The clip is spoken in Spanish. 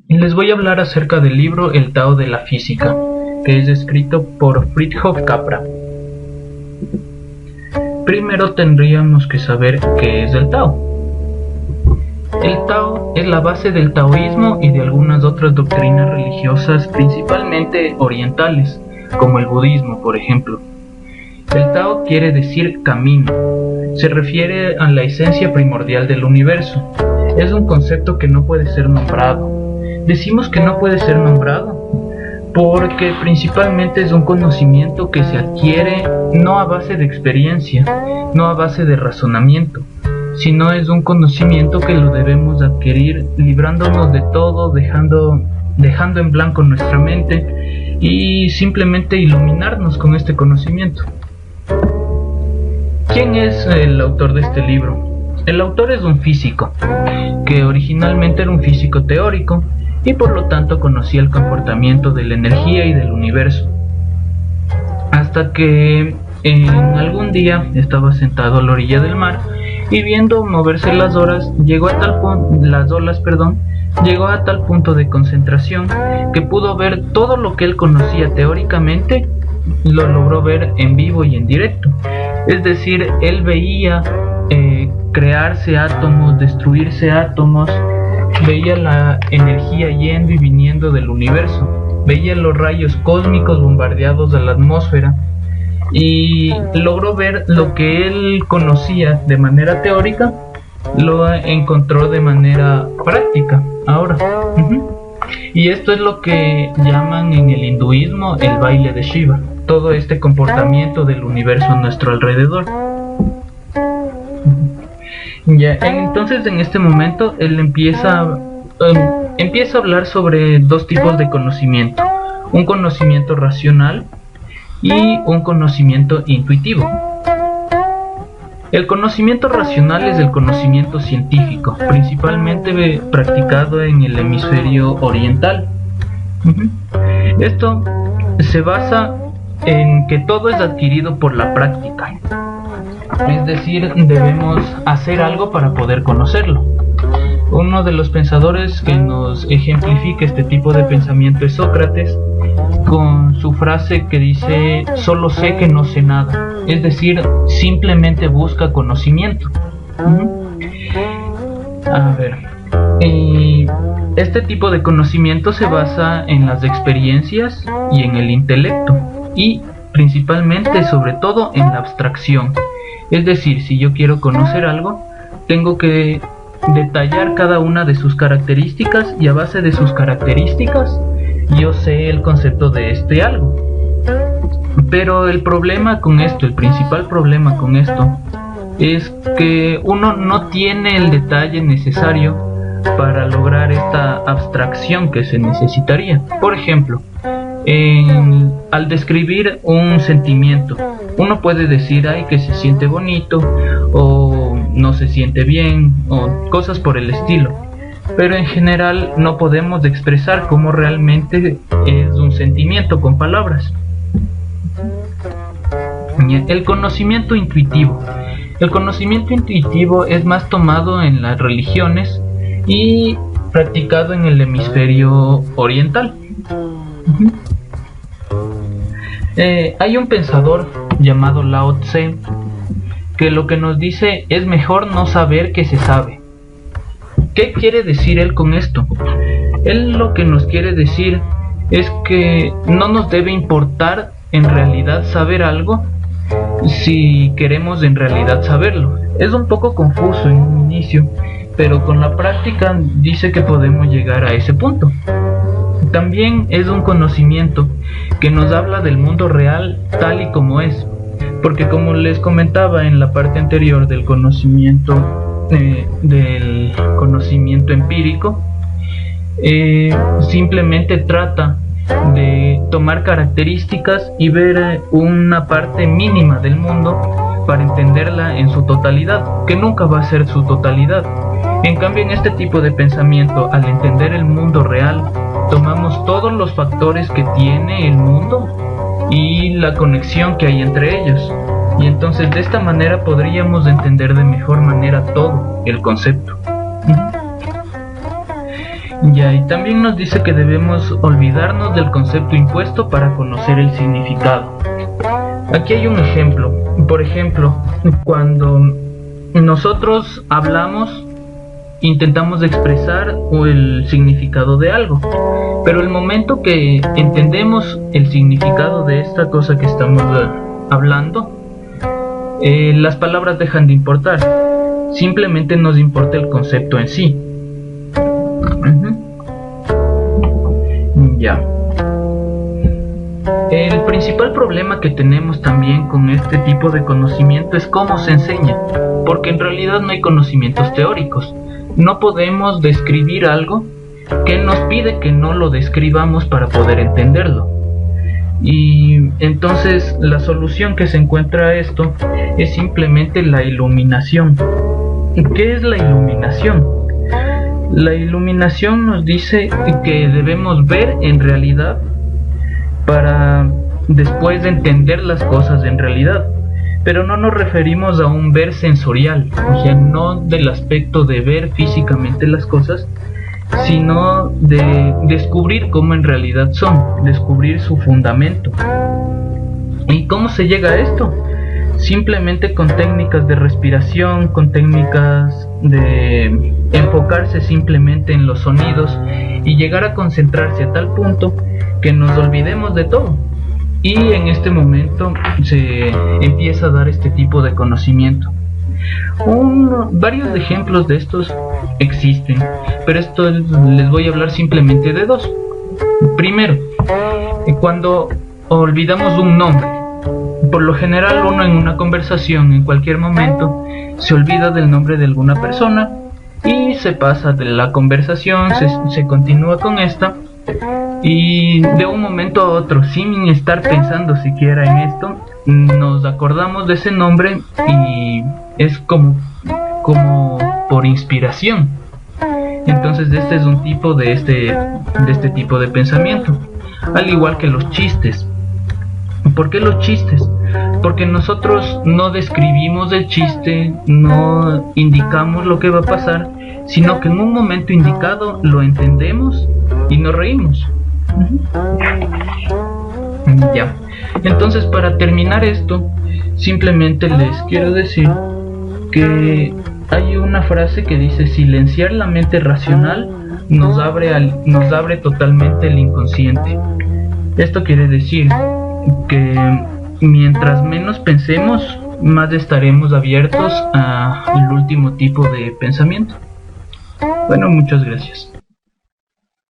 Les voy a hablar acerca del libro El Tao de la Física, que es escrito por Fritjof Capra. Primero tendríamos que saber qué es el Tao. El Tao es la base del taoísmo y de algunas otras doctrinas religiosas, principalmente orientales, como el budismo, por ejemplo. El Tao quiere decir camino. Se refiere a la esencia primordial del universo. Es un concepto que no puede ser nombrado. Decimos que no puede ser nombrado porque principalmente es un conocimiento que se adquiere no a base de experiencia, no a base de razonamiento, sino es un conocimiento que lo debemos adquirir librándonos de todo, dejando en blanco nuestra mente y simplemente iluminarnos con este conocimiento. ¿Quién es el autor de este libro? El autor es un físico, que originalmente era un físico teórico y por lo tanto conocía el comportamiento de la energía y del universo. Hasta que en algún día estaba sentado a la orilla del mar y viendo moverse las olas, llegó a tal punto de concentración que pudo ver todo lo que él conocía teóricamente, lo logró ver en vivo y en directo. Es decir, él veía crearse átomos, destruirse átomos, veía la energía yendo y viniendo del universo, veía los rayos cósmicos bombardeados a la atmósfera y logró ver lo que él conocía de manera teórica, lo encontró de manera práctica ahora. Y esto es lo que llaman en el hinduismo el baile de Shiva, todo este comportamiento del universo a nuestro alrededor. Ya, entonces en este momento él empieza a hablar sobre dos tipos de conocimiento: un conocimiento racional y un conocimiento intuitivo. El conocimiento racional es el conocimiento científico, principalmente practicado en el hemisferio oriental. Esto se basa en que todo es adquirido por la práctica. Es decir, debemos hacer algo para poder conocerlo. Uno de los pensadores que nos ejemplifica este tipo de pensamiento es Sócrates, con su frase que dice: solo sé que no sé nada. Es decir, simplemente busca conocimiento. A ver, este tipo de conocimiento se basa en las experiencias y en el intelecto, y principalmente, sobre todo, en la abstracción. Es decir, si yo quiero conocer algo, tengo que detallar cada una de sus características, y a base de sus características yo sé el concepto de este algo. Pero el principal problema con esto es que uno no tiene el detalle necesario para lograr esta abstracción que se necesitaría. Por ejemplo, al describir un sentimiento, uno puede decir que se siente bonito o no se siente bien o cosas por el estilo, pero en general no podemos expresar cómo realmente es un sentimiento con palabras. El conocimiento intuitivo. El conocimiento intuitivo es más tomado en las religiones y practicado en el hemisferio oriental. Hay un pensador llamado Lao Tse que lo que nos dice es: mejor no saber que se sabe. ¿Qué quiere decir él con esto? Él lo que nos quiere decir es que no nos debe importar en realidad saber algo si queremos en realidad saberlo. Es un poco confuso en un inicio, pero con la práctica dice que podemos llegar a ese punto. También es un conocimiento que nos habla del mundo real tal y como es, porque como les comentaba en la parte anterior del conocimiento empírico, simplemente trata de tomar características y ver una parte mínima del mundo para entenderla en su totalidad, que nunca va a ser su totalidad. En cambio, en este tipo de pensamiento, al entender el mundo real, tomamos todos los factores que tiene el mundo y la conexión que hay entre ellos, y entonces de esta manera podríamos entender de mejor manera todo el concepto. Ya, y también nos dice que debemos olvidarnos del concepto impuesto para conocer el significado. Aquí hay un ejemplo. Por ejemplo, cuando nosotros hablamos, intentamos expresar el significado de algo, pero el momento que entendemos el significado de esta cosa que estamos hablando, las palabras dejan de importar, simplemente nos importa el concepto en sí. Ya. El principal problema que tenemos también con este tipo de conocimiento es cómo se enseña, porque en realidad no hay conocimientos teóricos. No podemos describir algo que nos pide que no lo describamos para poder entenderlo. Y entonces la solución que se encuentra a esto es simplemente la iluminación. ¿Qué es la iluminación? La iluminación nos dice que debemos ver en realidad para después de entender las cosas en realidad, pero no nos referimos a un ver sensorial, o sea, no del aspecto de ver físicamente las cosas, sino de descubrir cómo en realidad son, descubrir su fundamento. ¿Y cómo se llega a esto? Simplemente con técnicas de respiración, con técnicas de enfocarse simplemente en los sonidos y llegar a concentrarse a tal punto que nos olvidemos de todo. Y en este momento se empieza a dar este tipo de conocimiento. Varios ejemplos de estos existen, pero esto les voy a hablar simplemente de dos. Primero, cuando olvidamos un nombre. Por lo general uno en una conversación, en cualquier momento, se olvida del nombre de alguna persona y se pasa de la conversación, se continúa con esta, y de un momento a otro, sin estar pensando siquiera en esto, nos acordamos de ese nombre y es como por inspiración. Entonces este es un tipo de este tipo de pensamiento, al igual que los chistes. ¿Por qué los chistes? Porque nosotros no describimos el chiste, no indicamos lo que va a pasar, sino que en un momento indicado lo entendemos y nos reímos. Ya. Entonces, para terminar esto, simplemente les quiero decir que hay una frase que dice: silenciar la mente racional nos abre totalmente el inconsciente. Esto quiere decir que mientras menos pensemos, más estaremos abiertos al último tipo de pensamiento. Bueno, muchas gracias.